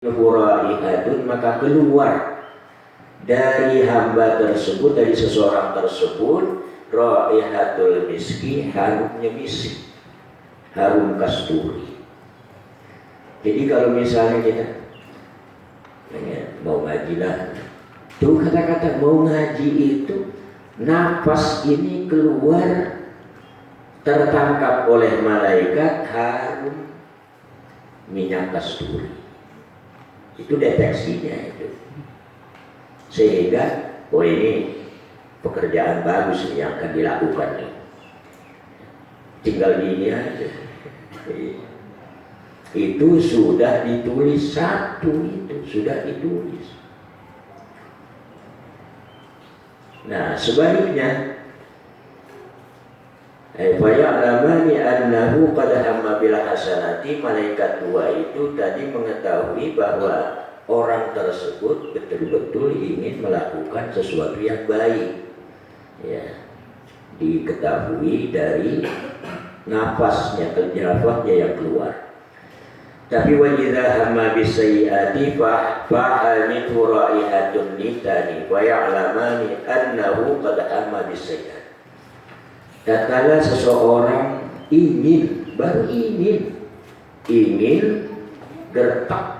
Huraihatun, maka keluar dari hamba tersebut, dari seseorang tersebut, raihatul miski, harumnya miski, harum kasturi. Jadi kalau misalnya kita mau ngaji lah, tuh kata-kata mau ngaji itu, nafas ini keluar tertangkap oleh malaikat, harum minyak kasturi. Itu deteksinya itu. Sehingga ini pekerjaan bagus nih yang akan dilakukan nih. Tinggal gini aja. Itu sudah ditulis, satu itu sudah ditulis. Nah sebaliknya, faya'lamani annahu qad hamma bil hasanati, malaikat dua itu tadi mengetahui bahwa orang tersebut betul-betul ingin melakukan sesuatu yang baik. Ya, diketahui dari nafasnya, nafasnya yang keluar. Tapi wa idza hamma bis sayyiati fa min raihatun nitani wa ya'lamani annahu qad hamma bis sayyiati. Tatkala seseorang ingin, baru ingin gertak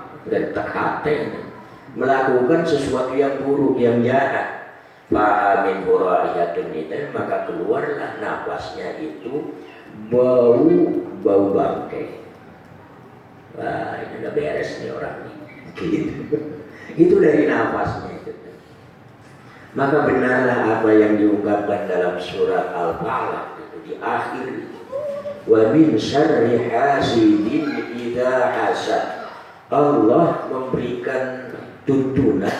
hati melakukan sesuatu yang buruk, yang jahat, fa'amin huraihatun nitan, maka keluarlah nafasnya itu bau bangkai. Wah, ini udah beres nih orang nih. Gitu. Itu dari nafasnya itu. Maka benarlah apa yang diungkapkan dalam surat Al-Falaq itu di akhir, wa min syarri hasidin idza hasad. Allah memberikan tuntunan,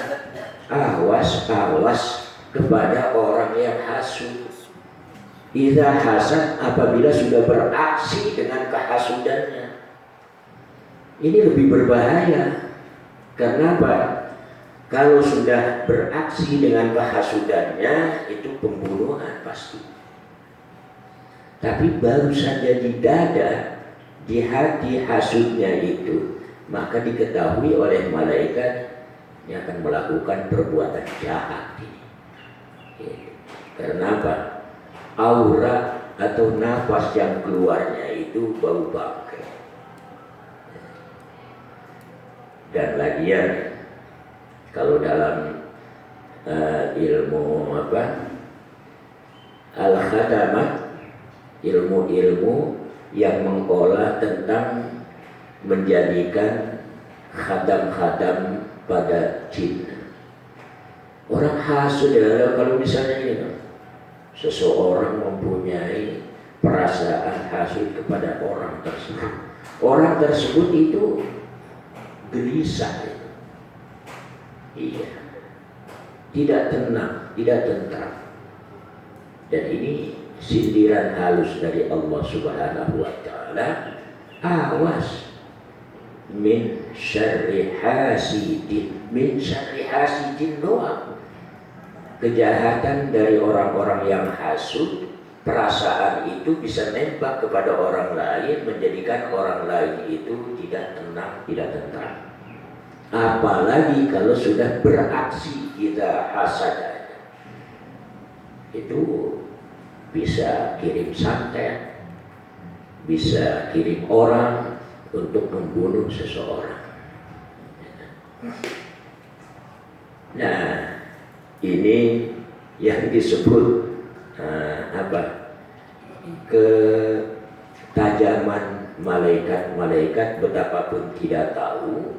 awas kepada orang yang hasud. Idza hasad, apabila sudah beraksi dengan kehasudannya. Ini lebih berbahaya. Kenapa? Kalau sudah beraksi dengan kehasudannya, itu pembunuhan pasti. Tapi baru saja di dada, di hati hasudnya itu, maka diketahui oleh malaikat yang akan melakukan perbuatan jahat ini. Karena apa? Aura atau nafas yang keluarnya itu bau bangkai. Dan lagian, kalau dalam ilmu al-khadamat, ilmu-ilmu yang mengolah tentang menjadikan khadam-khadam pada jin. Orang hasud adalah kalau misalnya ini, seseorang mempunyai perasaan hasud kepada orang tersebut. Orang tersebut itu gelisah. Iya, tidak tenang, tidak tentram. Dan ini sindiran halus dari Allah Subhanahu wa ta'ala. Awas min syarri hasidin, min syarri hasidin doang. Kejahatan dari orang-orang yang hasud, perasaan itu bisa nembak kepada orang lain, menjadikan orang lain itu tidak tenang, tidak tentram. Apalagi kalau sudah beraksi kita hasad, itu bisa kirim santet, bisa kirim orang untuk membunuh seseorang. Nah, ini yang disebut ketajaman malaikat betapapun tidak tahu,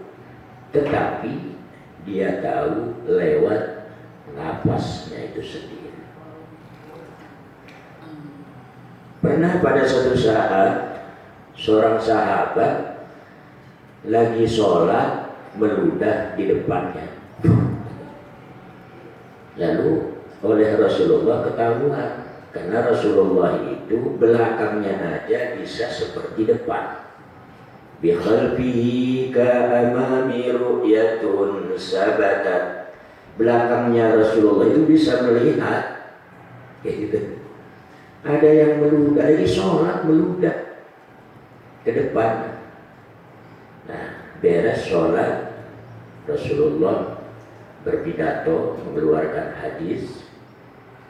tetapi dia tahu lewat nafasnya itu sendiri. Pernah pada suatu saat seorang sahabat lagi sholat meludah di depannya. Lalu oleh Rasulullah ketahuan, karena Rasulullah itu belakangnya aja bisa seperti depan. Bi khalfihi ka'amami ru'yatun sabatat. Belakangnya Rasulullah itu bisa melihat, kayak gitu. Ada yang meludah, lagi sholat meludah ke depan. Nah, beres sholat, Rasulullah berpidato, mengeluarkan hadis,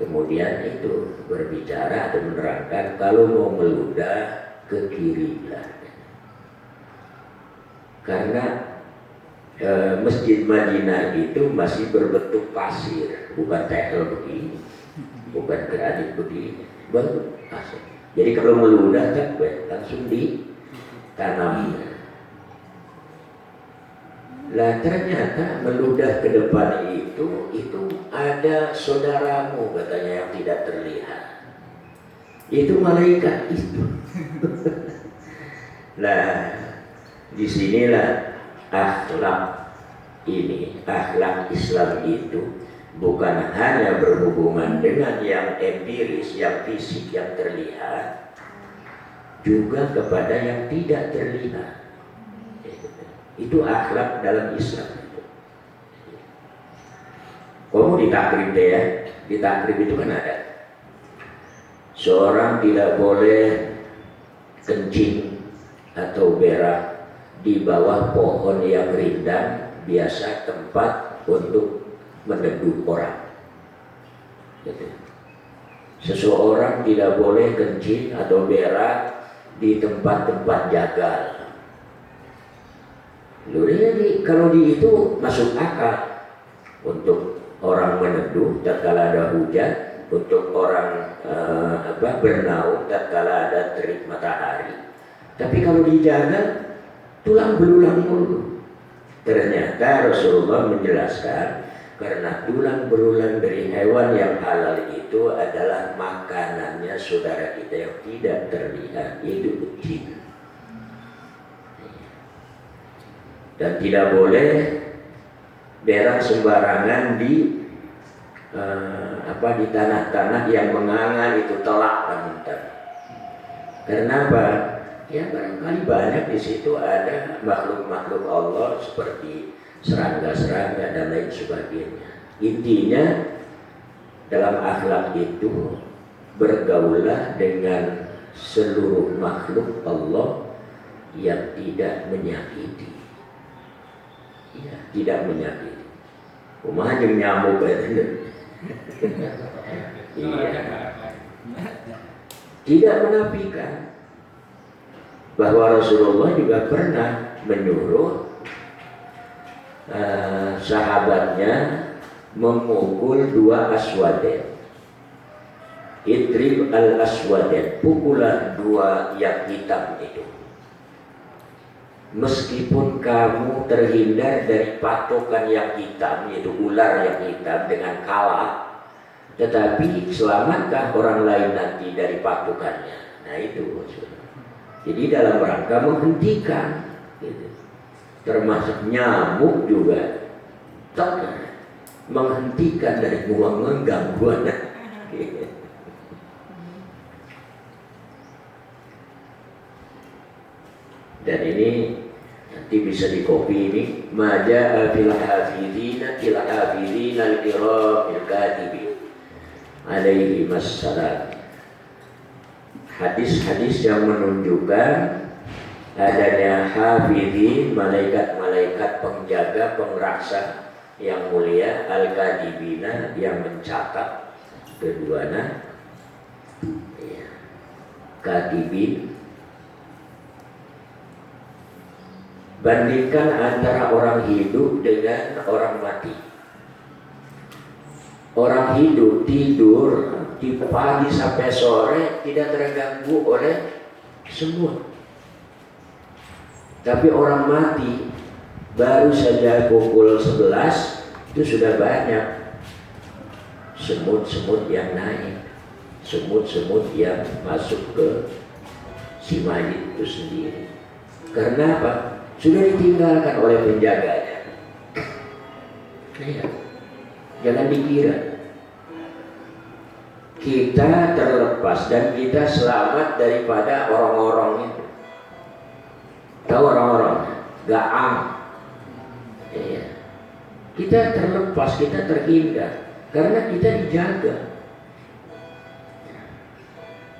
kemudian itu berbicara atau menerangkan kalau mau meludah ke kirilah. Karena Masjid Madinah itu masih berbentuk pasir, bukan tegel begini, bukan granit begini, baru pasir. Jadi kalau meludah langsung ditanam. Lah ternyata meludah ke depan itu ada saudaramu katanya yang tidak terlihat. Itu malaikat itu. Nah, disinilah akhlak Islam itu bukan hanya berhubungan dengan yang empiris, yang fisik, yang terlihat, juga kepada yang tidak terlihat. Itu akhlak dalam Islam. Kamu di takrib deh ya, di takrib itu kan ada seorang tidak boleh kencing atau berak di bawah pohon yang rindang, biasa tempat untuk meneduh orang. Gitu. Seseorang tidak boleh kencing atau berak di tempat-tempat jagal. Jadi kalau di itu masuk akal untuk orang meneduh tatkala ada hujan, untuk orang bernaung tatkala ada terik matahari. Tapi kalau dijaga tulang belulang mulu. Ternyata Rasulullah menjelaskan karena tulang belulang dari hewan yang halal itu adalah makanannya saudara kita yang tidak terlihat, yaitu kucing. Dan tidak boleh berak sembarangan di tanah-tanah yang menganga itu telak kan. Karena apa? Ya barangkali banyak di situ ada makhluk-makhluk Allah seperti serangga-serangga dan lain sebagainya. Intinya dalam akhlak itu bergaulah dengan seluruh makhluk Allah yang tidak menyakiti. Ya, tidak menyakiti. Kumaha jeung nyamuk itu. Iya. Tidak menafikan bahwa Rasulullah juga pernah menyuruh sahabatnya memukul dua aswaden. Idrib al-aswaden, pukulah dua yang hitam itu. Meskipun kamu terhindar dari patokan yang hitam, yaitu ular yang hitam dengan kala, tetapi selamatkah orang lain nanti dari patokannya? Nah itu maksudnya. Jadi dalam rangka menghentikan, gitu. Termasuk nyamuk juga, menghentikan dari menggangguan. Gitu. Dan ini nanti bisa dikopi ini maja fil hafidina al-kiram al-katibin alaihi wassalam. Hadis-hadis yang menunjukkan adanya hafidin, malaikat-malaikat penjaga, pengraksa yang mulia, al-katibina yang mencatat keduanya, ya. Katibin. Bandingkan antara orang hidup dengan orang mati. Orang hidup tidur di pagi sampai sore tidak terganggu oleh semua. Tapi orang mati baru saja pukul 11 itu sudah banyak semut-semut yang naik, semut-semut yang masuk ke si mayit itu sendiri. Karena apa? Sudah ditinggalkan oleh penjaganya. Ya. Jangan dikira kita terlepas dan kita selamat daripada orang-orang itu. Tahu orang-orang gaang. Ya. Kita terlepas, kita terhindar karena kita dijaga.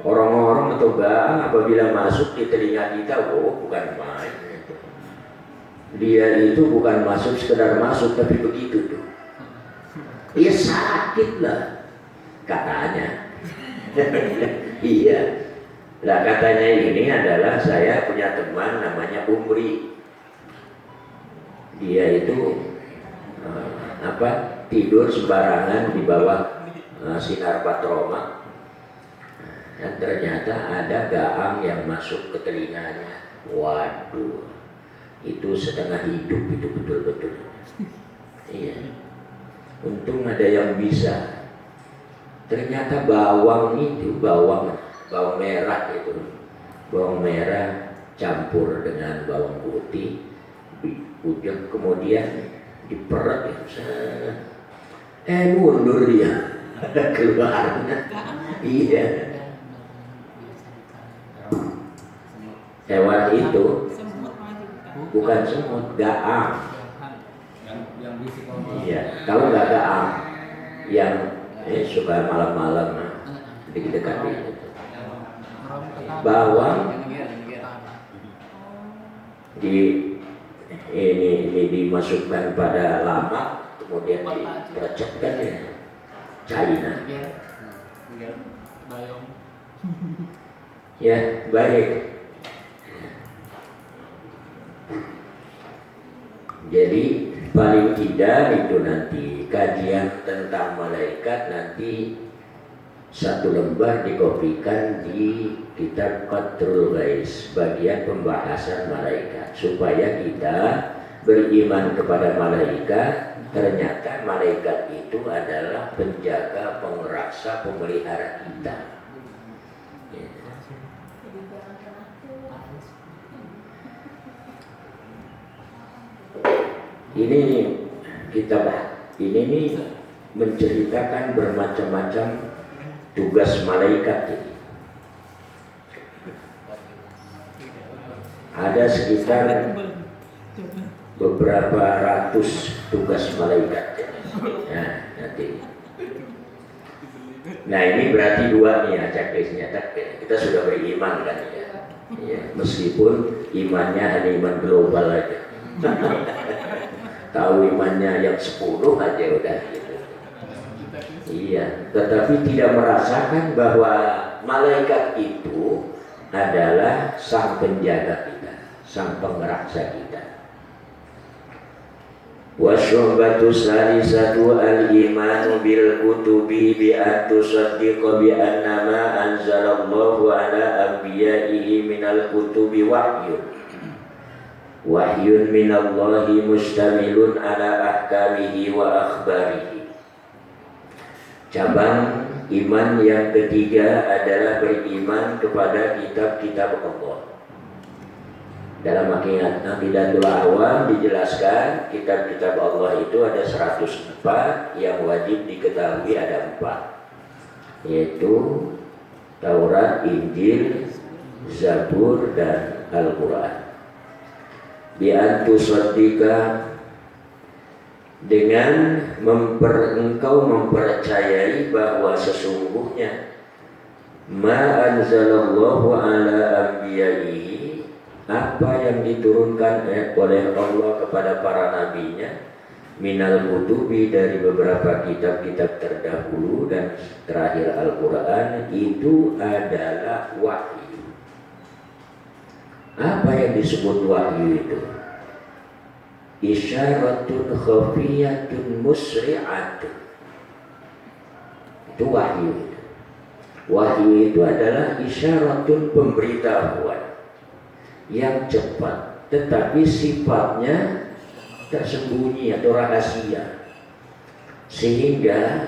Orang-orang atau gaang apabila masuk di telinga kita, bukan main. dia itu bukan masuk sekedar masuk, tapi begitu tuh. Dia sakit lah katanya. Iya. Nah katanya ini adalah saya punya teman namanya Umri. Dia itu tidur sembarangan di bawah sinar patroma. Dan ternyata ada gaang yang masuk ke telinganya. Waduh, itu setengah hidup itu betul-betul. Iya. Untung ada yang bisa. Ternyata bawang merah itu, bawang merah campur dengan bawang putih, kemudian diperet itu, mundur dia keluarnya. Iya. Hewan itu bukan semut, gaang. Iya, kalau nggak gaang yang suka malam-malam di dekat itu. Bawang ini dimasukkan pada lamak, kemudian dipercepkan ya, China. Ya, baik. Jadi paling tidak itu nanti kajian tentang malaikat nanti satu lembar dikopikan di kitab Qatrul Ghais, bagian pembahasan malaikat, supaya kita beriman kepada malaikat. Ternyata malaikat itu adalah penjaga, pengeraksa, pemelihara kita. Ini ini menceritakan bermacam-macam tugas malaikat ini. Ada sekitar beberapa ratus tugas malaikat. Nah ini berarti dua nih ya checklistnya. Kita sudah beriman kan ya. Ya, meskipun imannya hanya iman global aja. Tahu imannya yang 10 aja udah gitu. Iya, tetapi tidak merasakan bahwa malaikat itu adalah sang penjaga kita, sang pengeraksa kita. Wasyu'batu salisatu al-imanu bil kutubi bi an tusaddiqa bi annama anzalallahu ala anbiya'ihi minal kutubi wahyun minallahi mustamilun ala ahkamihi wa akhbarihi. Cabang iman yang ketiga adalah beriman kepada kitab-kitab Allah. Dalam Aqidatul Awam dijelaskan kitab-kitab Allah itu ada 104 yang wajib diketahui, ada 4, yaitu Taurat, Injil, Zabur, dan Al-Quran. Bi'antu saddika, dengan engkau mempercayai bahwa sesungguhnya ma anzalallahu ala anbiya'ihi, apa yang diturunkan oleh Allah kepada para nabinya, minal kutubi, dari beberapa kitab-kitab terdahulu dan terakhir Al-Quran, itu adalah wahyu. Apa yang disebut wahyu itu? Isyaratun khafiyatun musri'atun. Itu wahyu. Wahyu itu adalah isyaratun, pemberitahuan yang cepat, tetapi sifatnya tersembunyi atau rahasia, sehingga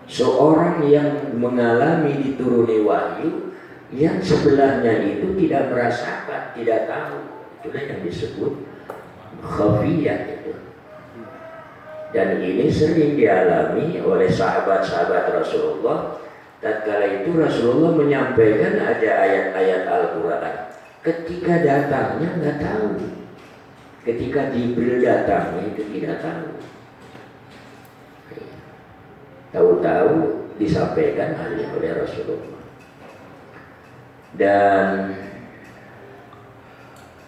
seorang yang mengalami dituruni wahyu, yang sebelahnya itu tidak merasakan, tidak tahu. Itulah yang disebut khafiyah itu. Dan ini sering dialami oleh sahabat-sahabat Rasulullah. Tatkala itu Rasulullah menyampaikan ada ayat-ayat Al-Quran, ketika datangnya nggak tahu, ketika Jibril datangnya itu tidak tahu. Tahu-tahu disampaikan hanya oleh Rasulullah. Dan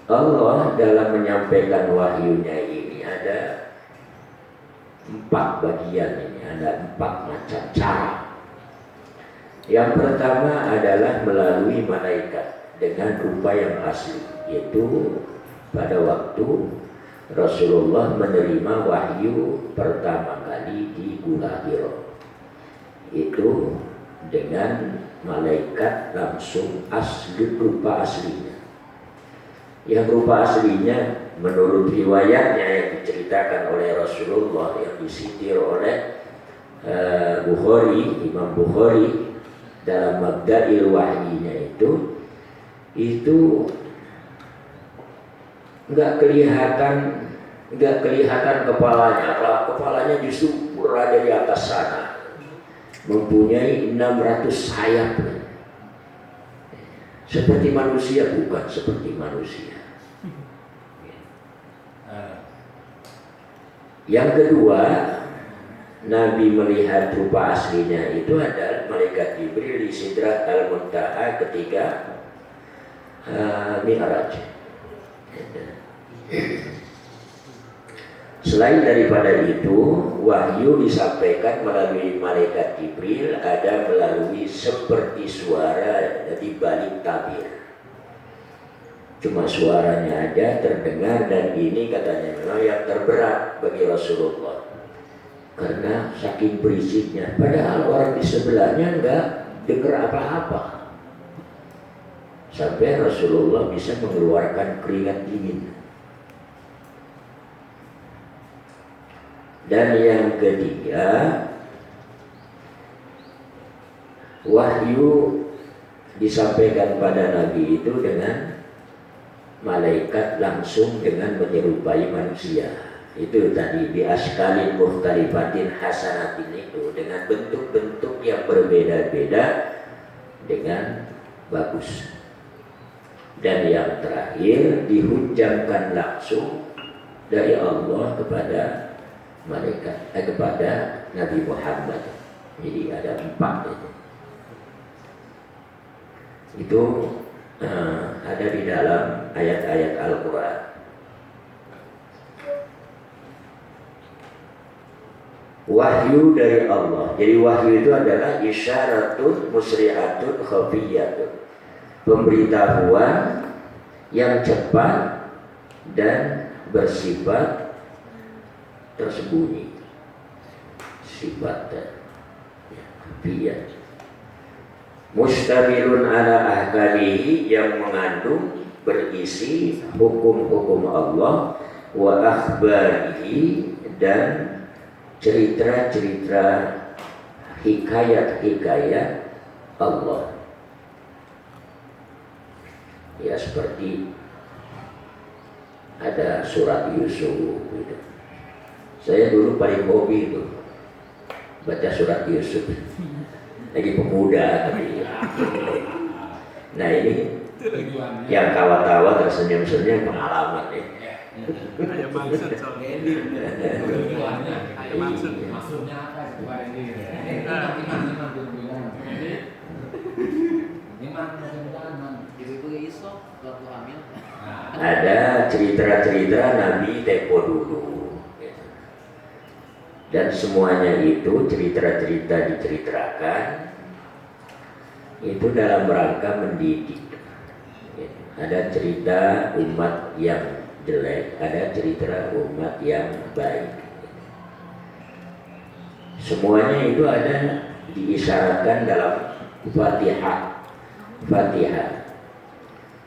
Allah dalam menyampaikan wahyunya ini ada 4 bagian, ini ada 4 macam cara. Yang pertama adalah melalui malaikat dengan rupa yang asli, yaitu pada waktu Rasulullah menerima wahyu pertama kali di Gua Hira, itu dengan malaikat langsung asli, rupa aslinya. Yang rupa aslinya menurut riwayatnya yang diceritakan oleh Rasulullah, yang disindir oleh Imam Bukhari dalam Mabda'il Wahyinya itu nggak kelihatan kepalanya. Kepalanya justru berada di atas sana, mempunyai 600 sayap, seperti manusia, bukan seperti manusia. Yang kedua, Nabi melihat rupa aslinya itu adalah malaikat Jibril di Sidrat Al-Muntaha ketika Mi'raj. Selain daripada itu, wahyu disampaikan melalui malaikat Jibril, ada melalui seperti suara di balik tabir. Cuma suaranya aja terdengar, dan ini katanya memang yang terberat bagi Rasulullah karena saking berisiknya, padahal orang di sebelahnya enggak dengar apa-apa. Sampai Rasulullah bisa mengeluarkan keringat dingin. Dan yang ketiga, wahyu disampaikan pada Nabi itu dengan malaikat langsung dengan menyerupai manusia. Itu tadi di askalin mukhtalifatin hasanatin, itu dengan bentuk-bentuk yang berbeda-beda dengan bagus. Dan yang terakhir, dihujamkan langsung dari Allah kepada malaikat, kepada Nabi Muhammad. Jadi ada 4 itu. Itu ada di dalam ayat-ayat Al-Quran. Wahyu dari Allah. Jadi wahyu itu adalah isyaratun musri'atun khafiyatun, pemberitahuan yang cepat dan bersifat tersembunyi, sifatnya khafiyah. Mustamilun ala ahkamihi, yang mengandung, berisi hukum-hukum Allah, wa akhbarihi, dan cerita-cerita, hikayat-hikayat Allah. Ya, seperti ada surat Yusuf gitu. Saya dulu paling hobi itu baca surat Yusuf. Lagi pemuda tapi. Nah, ini yang tawa-tawa tersenyum-senyum pengalaman ini. Kayak maksud soalnya. Kayak maksud. Maksudnya apa? Ada cerita-cerita Nabi tempo dulu, dan semuanya itu cerita-cerita diceritakan itu dalam rangka mendidik. Ada cerita umat yang jelek, ada cerita umat yang baik. Semuanya itu ada diisyaratkan dalam Fatihah.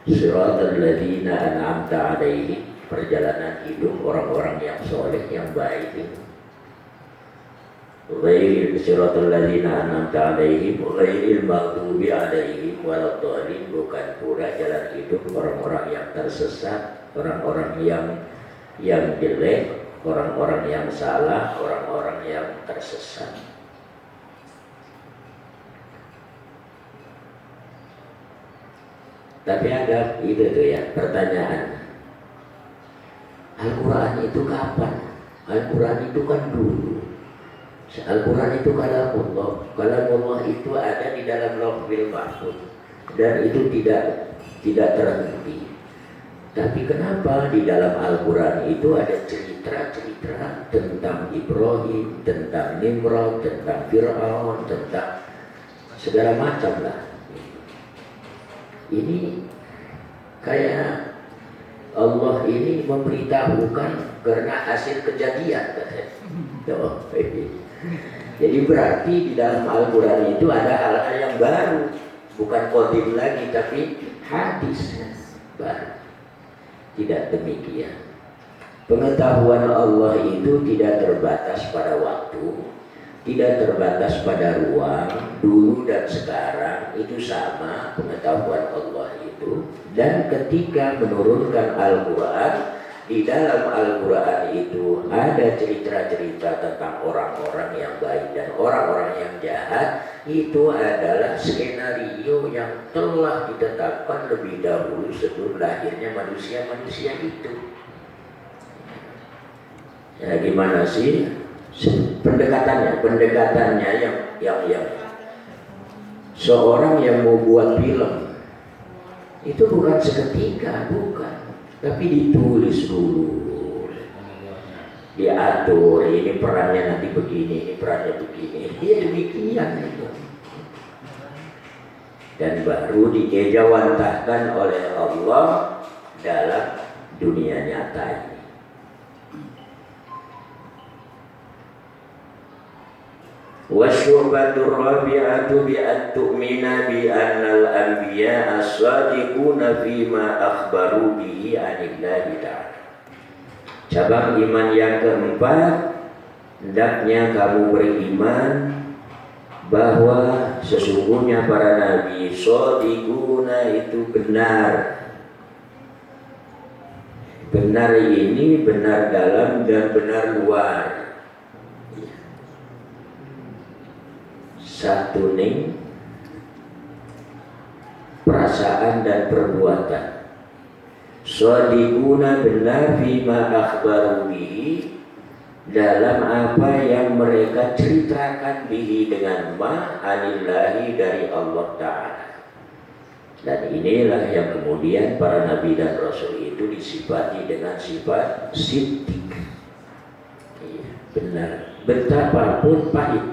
Siratal ladzina an'amta 'alaihim, perjalanan hidup orang-orang yang soleh, yang baik itu. Ghairil siratal ladzina an'amta 'alaihim ghairil maghdubi 'alaihim waladdallin, bukan pula jalan hidup orang-orang yang tersesat, orang-orang yang jelek, orang-orang yang salah, orang-orang yang tersesat. Tapi ada itu tuh ya pertanyaan, Al-Quran itu kapan? Al-Quran itu kan dulu. Al-Quran itu kalamullah. Kalamullah itu ada di dalam Lauhul Mahfuz, dan itu tidak terhenti. Tapi kenapa di dalam Al-Quran itu ada cerita-cerita tentang Ibrahim, tentang Nimrod, tentang Fir'aun, tentang segala macam lah. Ini kayak Allah ini memberitahukan karena hasil kejadian. Jadi berarti di dalam Al-Quran itu ada hal-hal yang baru, bukan qadim lagi tapi hadis baru. Tidak demikian. Pengetahuan Allah itu tidak terbatas pada waktu, tidak terbatas pada ruang, dulu dan sekarang itu sama pengetahuan Allah itu. Dan ketika menurunkan Al-Quran, di dalam Al-Quran itu ada cerita-cerita tentang orang-orang yang baik dan orang-orang yang jahat. Itu adalah skenario yang telah ditetapkan lebih dahulu sebelum lahirnya manusia-manusia itu. Ya, gimana sih pendekatannya? Pendekatannya yang seorang yang mau buat film itu bukan seketika, bukan. Tapi ditulis dulu, diatur, ini perannya nanti begini, ini perannya begini. Ya demikian itu. Dan baru diejawantahkan oleh Allah dalam dunia nyata ini. Wasyubatur rabi'atu bi'an tu'mina bi'annal anbiya as-sadiquna fima akhbaru bihi anillahi ta'ala. Cabang iman yang keempat, hendaknya kamu beriman bahwa sesungguhnya para nabi shadiquna itu benar. Benar ini benar dalam dan benar luar. Satu ning perasaan dan perbuatan. Shadiquna benar bima akhbaru bihi dalam apa yang mereka ceritakan bihi dengan ma anillahi dari Allah Ta'ala. Dan inilah yang kemudian para nabi dan rasul itu disifati dengan sifat siddiq. Benar, betapapun pahit.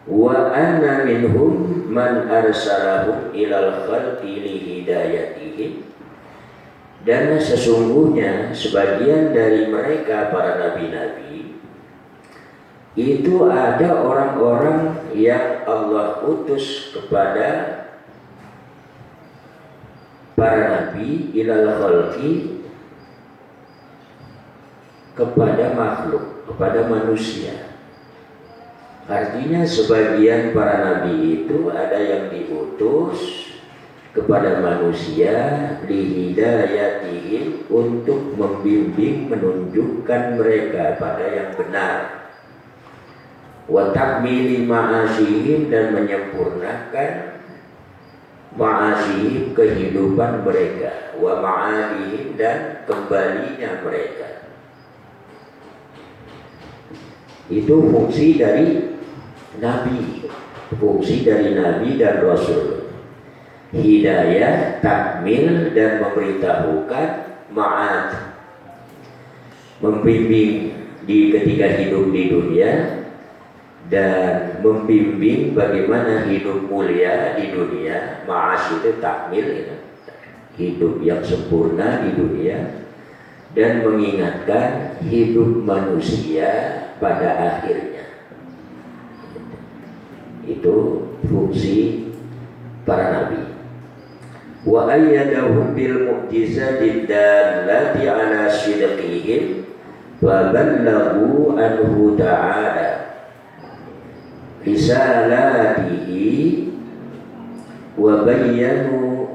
Wa anna minhum man arsalahum ilal khalqi li hidayatihim. Dan sesungguhnya sebagian dari mereka para nabi-nabi itu ada orang-orang yang Allah utus kepada para nabi ilal khalqi, kepada makhluk, kepada manusia. Artinya sebagian para nabi itu ada yang diutus kepada manusia lihidayatihim, untuk membimbing, menunjukkan mereka pada yang benar, wa takmili ma'asyihim, dan menyempurnakan ma'asyihim, kehidupan mereka, wa ma'adihim, dan kembalinya mereka. Itu fungsi dari nabi, fungsi dari nabi dan rasul. Hidayah, takmil, dan memberitahukan ma'ad, membimbing di ketika hidup di dunia, dan membimbing bagaimana hidup mulia di dunia. Ma'as itu takmil, ya, hidup yang sempurna di dunia, dan mengingatkan hidup manusia pada akhirnya. Itu fungsi para nabi. Wa ayyadahum bil mu'jizati dallati ala sidqihim wa ballaghu anhu ta'ala risalatihi wa bayyanu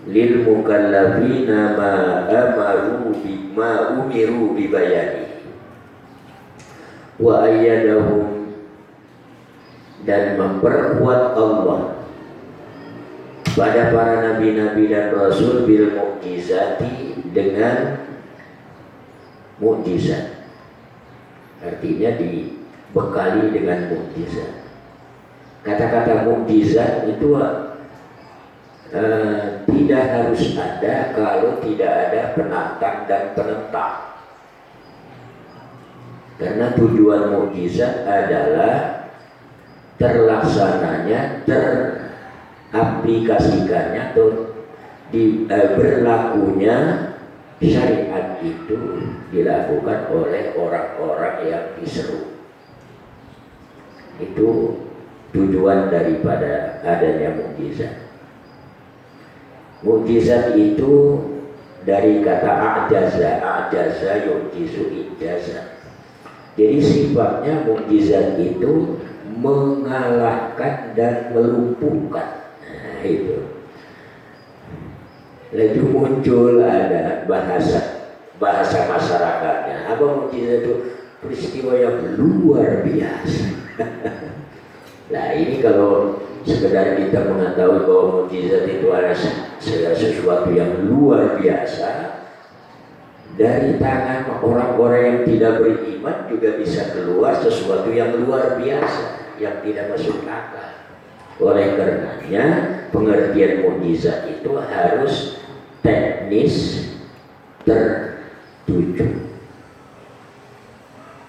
lil mukallafina ma umiru bi bayani. Wa ayyadahum, dan memperkuat Allah pada para nabi-nabi dan rasul bil mu'jizati, dengan mukjizat. Artinya dibekali dengan mukjizat. Kata-kata mukjizat itu tidak harus ada kalau tidak ada penantang dan penentang. Karena tujuan mukjizat adalah terlaksananya, teraplikasikannya atau berlakunya syariat itu dilakukan oleh orang-orang yang diseru. Itu tujuan daripada adanya mukjizat. Mukjizat itu dari kata a'jaza yu'jizu ijaza. Jadi sifatnya mukjizat itu mengalahkan dan melumpuhkan. Nah, itu. Lalu muncul ada bahasa masyarakatnya. Apa mukjizat itu? Peristiwa yang luar biasa. Nah, ini kalau sekedar kita mengetahui bahwa mukjizat itu adalah sesuatu yang luar biasa, dari tangan orang-orang yang tidak beriman juga bisa keluar sesuatu yang luar biasa yang tidak masuk akal. Oleh karenanya pengertian mukjizat itu harus teknis tertuju.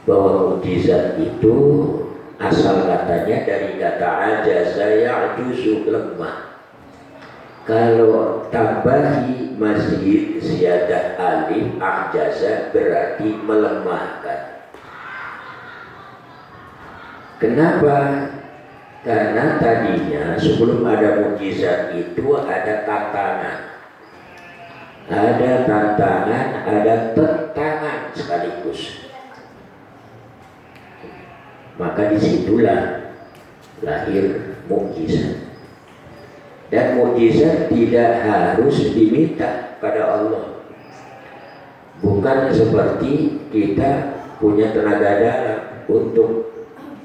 Bahwa mukjizat itu asal katanya dari kata ajaza ya'juzu, lemah. Kalau tambahi masjid ziyadah alif ajaza berarti melemahkan. Kenapa? Karena tadinya sebelum ada mukjizat itu ada tantangan. Ada tantangan, ada tentangan sekaligus. Maka disitulah lahir mukjizat. Dan mukjizat tidak harus diminta pada Allah. Bukan seperti kita punya tenaga dalam untuk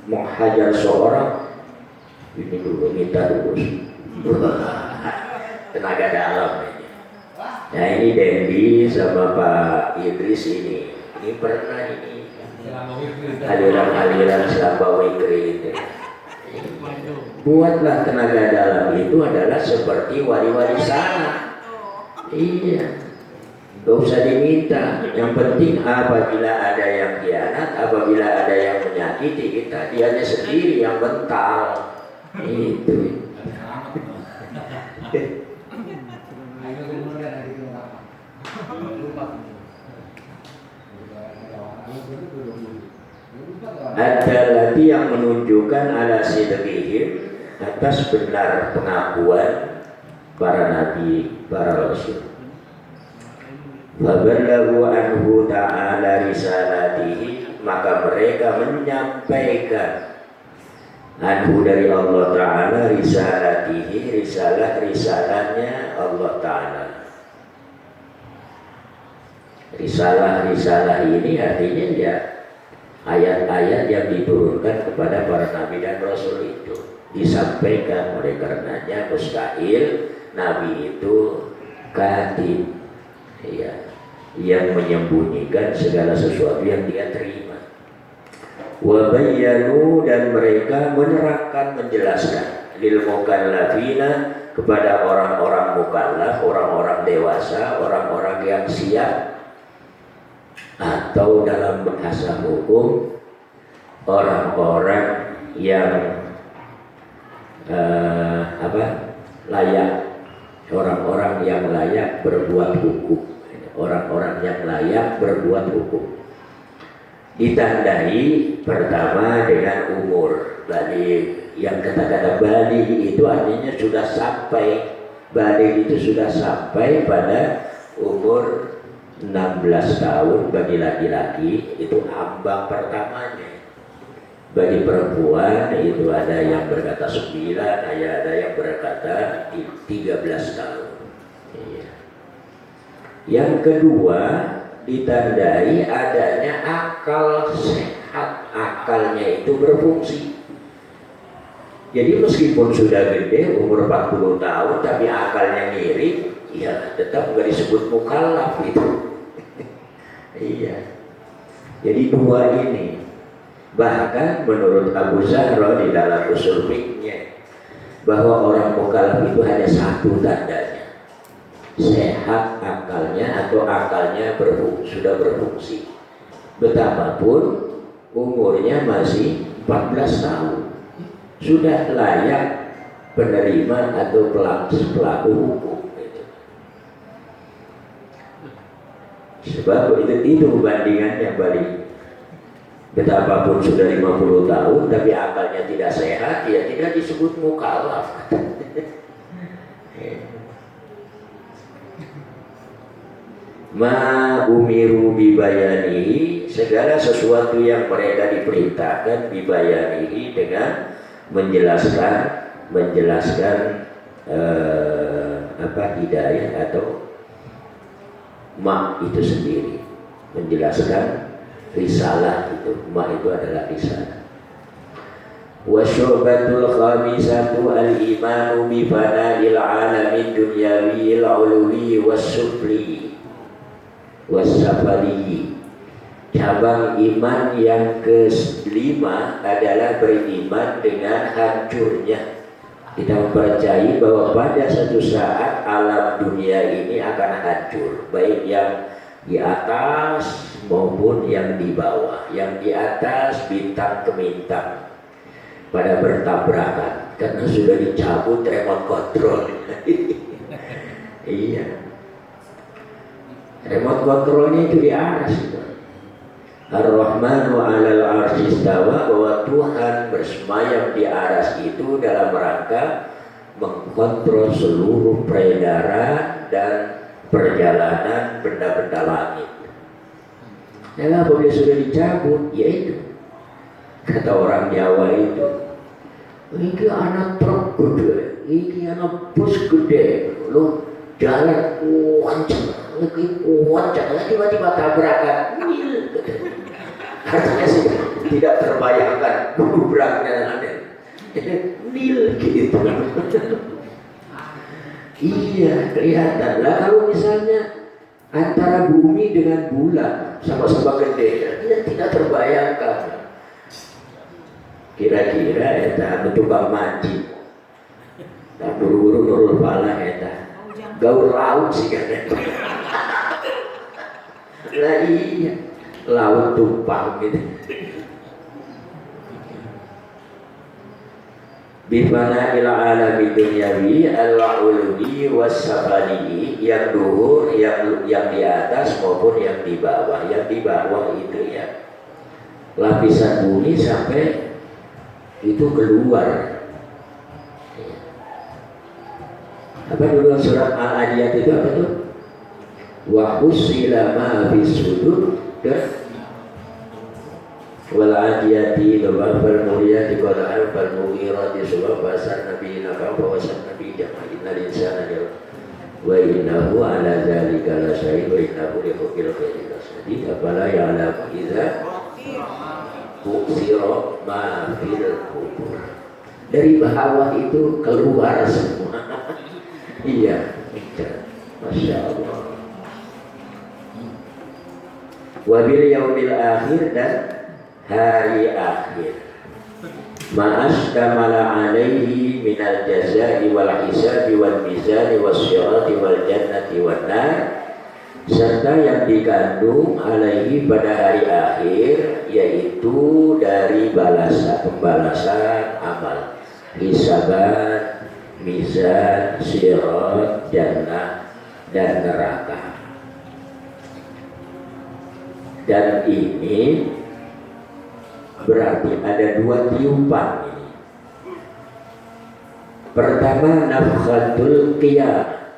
menghajar seorang, ini dulu minta dulu. Tenaga dalam ini. Nah, ini Dendi sama Pak Idris ini pernah ini aliran selamba wikri itu. Buatlah tenaga dalam itu adalah seperti wali-wali sana. Iya, gak usah diminta. Yang penting apabila ada yang khianat, apabila ada yang menyakiti kita, dianya sendiri yang bental. Itu. Ada lagi yang menunjukkan ala sidqihim, atas benar pengakuan para nabi, para rasul. Fabalaghu anhu ta'ala risalatihi, maka mereka menyampaikan anhu dari Allah Ta'ala risalatihi, risalah-risalahnya Allah Ta'ala. Risalah ini artinya ya ayat-ayat yang diturunkan kepada para nabi dan rasul itu disampaikan. Oleh karenanya mustahil nabi itu katib, ya, yang menyembunyikan segala sesuatu yang dia terima. Wa bayyanu, dan mereka menerangkan, menjelaskan lil mukallafina, kepada orang-orang mukallaf, orang-orang dewasa, orang-orang yang siap, atau dalam bahasa hukum orang-orang yang layak, orang-orang yang layak berbuat hukum, orang-orang yang layak berbuat hukum. Ditandai pertama dengan umur. Baligh, yang kata-kata baligh itu artinya sudah sampai, baligh itu sudah sampai pada umur 16 tahun bagi laki-laki, itu ambang pertamanya. Bagi perempuan itu ada yang berkata 9, ada yang berkata 13 tahun. Iya. Yang kedua, ditandai adanya akal sehat, akalnya itu berfungsi. Jadi meskipun sudah gede, umur 40 tahun, tapi akalnya mirip, ya tetap nggak disebut mukallaf itu. Iya. Jadi dua ini. Bahkan menurut Abu Zahra di dalam usul fikihnya, bahwa orang mukallaf itu hanya satu tandanya, sehat akalnya atau akalnya sudah berfungsi. Betapapun umurnya masih 14 tahun, sudah layak penerima atau pelaku hukum. Sebab itu bandingannya balik. Betapapun sudah 50 tahun tapi akalnya tidak sehat, ya tidak disebut mukallaf. Ma umiru bibayanihi, segala sesuatu yang mereka diperintahkan bibayanihi dengan menjelaskan hidayah atau ma itu sendiri, menjelaskan risalah itu. Ma itu adalah risalah. Wa syu'batul khamisatu al-imanu bi fana'il alamin dunyawi al-uluwi was-sufli was-safali. Cabang iman yang kelima adalah beriman dengan hancurnya. Kita mempercayai bahwa pada satu saat alam dunia ini akan hancur, baik yang di atas maupun yang di bawah. Yang di atas bintang ke bintang pada bertabrakan karena sudah dicabut remote control. Iya, remote controlnya itu di atas itu. Ar-Rahmanu 'alal 'arsy istawa, bahwa Tuhan bersemayam di aras itu dalam rangka mengkontrol seluruh peredaran dan perjalanan benda-benda langit. Dan apabila sudah dicabut, yaitu kata orang Jawa itu, ini anak truk gede, ini anak bus gede, lo jalan wancang, tiba-tiba tabrakan. Artinya sih tidak terbayangkan beraknya aneh. Nil gitu. Iya, kelihatan lah kalau misalnya antara bumi dengan bulan sama-sama gede, tidak terbayangkan. Kira-kira eta tukang mancing, tak buru-buru nurul pala eta gaul laut sih kan. Lah iya, laut tumpah gitu. Bifana ila alami dunyawi al-uluwi was-safali, yang duhur, yang di atas maupun yang di bawah. Yang di bawah itu ya lapisan bumi sampai itu keluar. Apa dulu surat Al-Adiyat itu apa tuh? Wa husila ma fis sudur wal adiyati wal muriyati qala al mughirati subha basar nabiyina fa wasan nabi jama'ina linsana wa innahu ala zalika la syahid wa innahu li hukmil khairi lasadid afala ya'lamu idza bu'thira ma fil kubur. Dari bawah itu keluar semua. Iya, Masya Allah. Wabil yaumil akhir, dan hari akhir. Ma'astamala alaihi minal jazai wal hisabi wal mizani was syirati wal jannati wan nar, serta yang dikandung alaihi pada hari akhir, yaitu dari pembalasan amal, hisaban, mizan, sirat, jannah, dan neraka. Dan ini berarti ada dua tiupan ini. Pertama, nafkhatul qiyamah,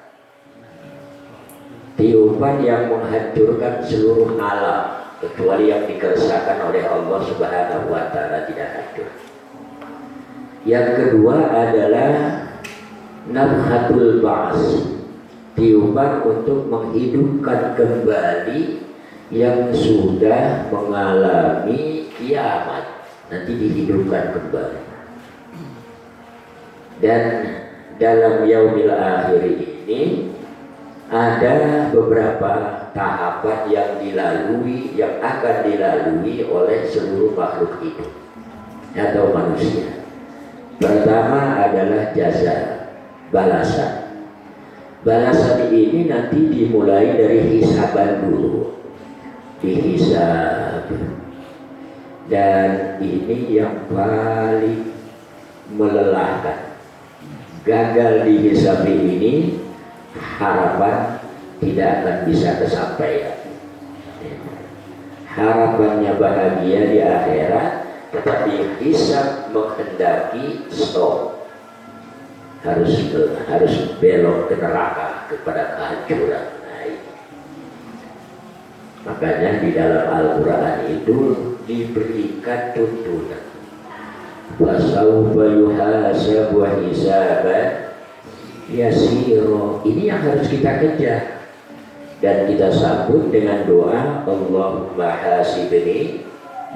tiupan yang menghancurkan seluruh alam kecuali yang dikersakakan oleh Allah Subhanahu wa ta'ala tidak hancur. Yang kedua adalah nafhatul ba'as, tiupan untuk menghidupkan kembali yang sudah mengalami kiamat, nanti dihidupkan kembali. Dan dalam yaumil akhir ini ada beberapa tahapan yang akan dilalui oleh seluruh makhluk hidup atau manusia. Pertama adalah jasa, balasan. Balasan ini nanti dimulai dari hisaban dulu, dihisab. Dan ini yang paling melelahkan. Gagal dihisab ini, harapan tidak akan bisa tersampaikan. Harapannya bahagia di akhirat, tetapi hisab menghendaki stop. Harus belok ke neraka, kepada kehancuran. Makanya di dalam Al-Quran itu diberikan tuntunan. Wasaufa yuhasabu hisaban yasira. Ini yang harus kita kejar. Dan kita sambut dengan doa, Allahumma hasibni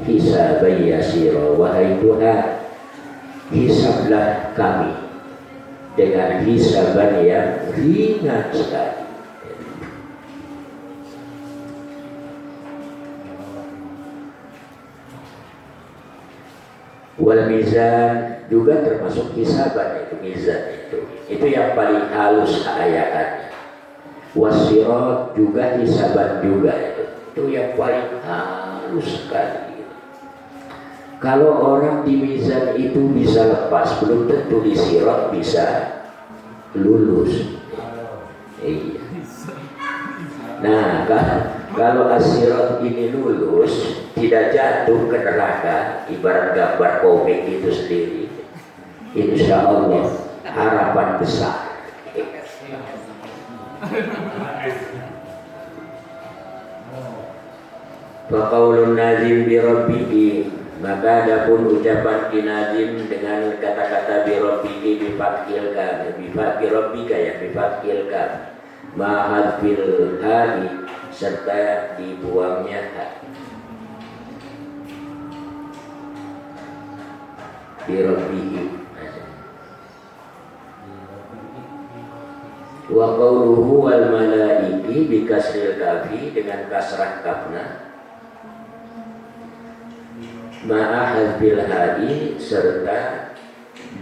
hisaban yasira. Wahai Tuhan, hisablah kami dengan hisaban yang ringan sekali. Wal mizan juga termasuk hisaban, itu mizan itu yang paling halus ayatannya. Wasirat juga hisaban juga, itu yang paling halus sekali. Kalau orang di mizan itu bisa lepas, belum tentu di sirat bisa lulus. Iya. Nah, kalau asirat ini lulus, tidak jatuh ke neraka, ibarat gambar komik itu sendiri, insya Allah harapan besar. Faqaulun nazim bi rabbihi, maka adapun ucapan kinazim dengan kata-kata bi rabbihi bi fathil kaf, bi rabbika ya, bi fathil kaf, ma'ad fil hari, serta dibuangnya ha. Bi rabbihi. Wa qawluhu wal malaiki bi kasril kafi, dengan kasrah kafna, ma'ahad bil hari, serta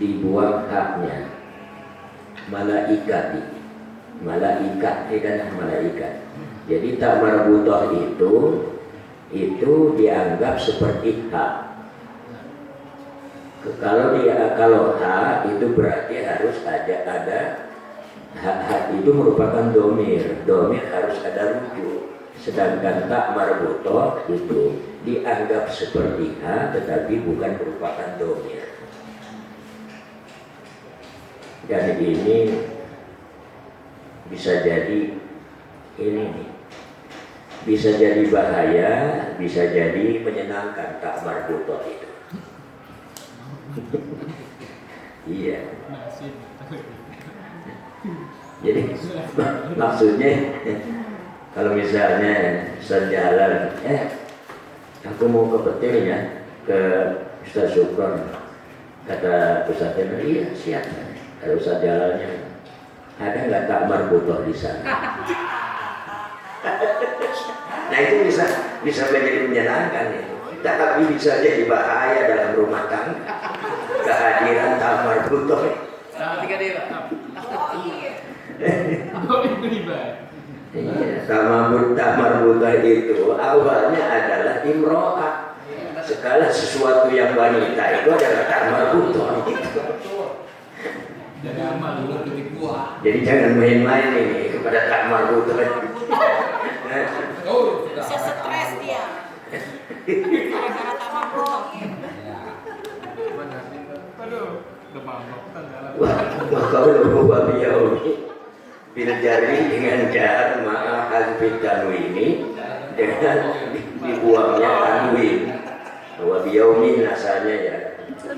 dibuang haknya. Malaikat, kan malaikat. Jadi tak marbutoh itu dianggap seperti hak. Kalau hak itu berarti harus ada hak itu merupakan domir harus ada rujuk. Sedangkan tak marbutoh itu dianggap seperti hak tetapi bukan merupakan domir. Dan ini bisa jadi bisa jadi bahaya, bisa jadi menyenangkan tak marbutoh itu. Iya. Jadi maksudnya kalau misalnya sejalan, aku mau ke petir ya, ke Ustaz Syukron, kata Ustaz Temer, iya siap. Kalau Ustaz jalannya, ada nggak tak marbutoh di sana? Nah itu bisa menjadi menyenangkan itu, tapi bisa jadi bahaya dalam rumah tangga. Kehadiran tak marbutoh. Tak marbutoh itu awalnya adalah imro'ah. Segala sesuatu yang wanita itu adalah tak marbutoh. Jadi jangan main-main ini kepada tak marbutoh. Bisa stres dia. Gara-gara tak marbutoh. Aduh, demam kan jalan. Wah, kalau babi yaumi bil jari dengan jar ma'a hazbit tanwini, dengan dibuangnya tanwin. Wa biyaumin asalnya ya.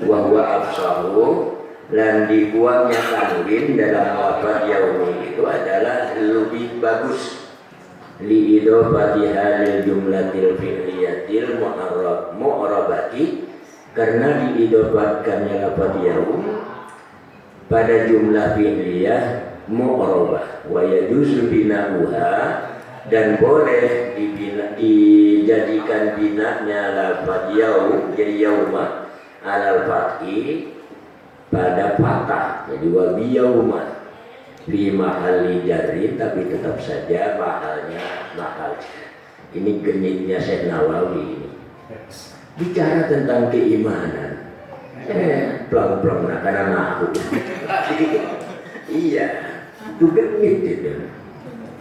Wa huwa afsahu, dan dibuangnya tanwin dalam lafaz yaumi itu adalah lebih bagus. Li idofatiha lil jumlatil fi'liyatil mu'arrabati, karena diidofatkannya lafaz yaum pada jumlah fi'liyah mu'arrabah. Wa yajuzu bina'uha, dan boleh dijadikan binanya lafaz yaum jadi yauma alal fathi pada patah, jadi wabiyauma fi mahalli jarrin, tapi tetap saja mahalnya mahal. Ini genitnya Syekh Nawawi ini. Bicara tentang keimanan. Pelang-pelang karena nahu. Iya, itu genit itu.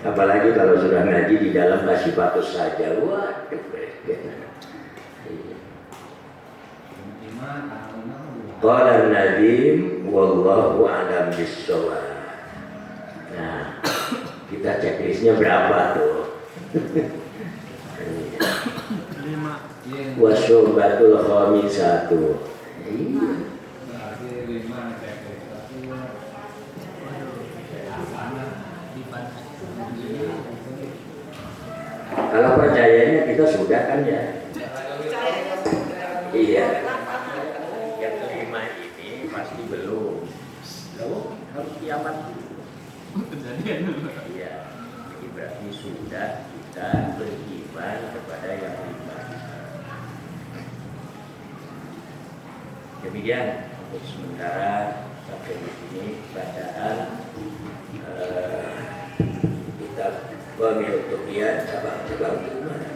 Apalagi kalau sudah ngaji di dalam Kasifatus saja, waduh. Qala Nadim wallahu a'lam bissawab. Nah, kita checklistnya berapa tuh? 5. Wasobatul khamisatu. Kalau percayanya kita sudah kan ya? Iya. Yang kelima ini pasti belum. Harus kiamat dulu. Kejadian dulu. Iya. Jadi berarti sudah kita beriman kepada yang lima. Demikian untuk sementara sampai di sini bacaan kitab Wamil Tukian cabang-cabang gimana?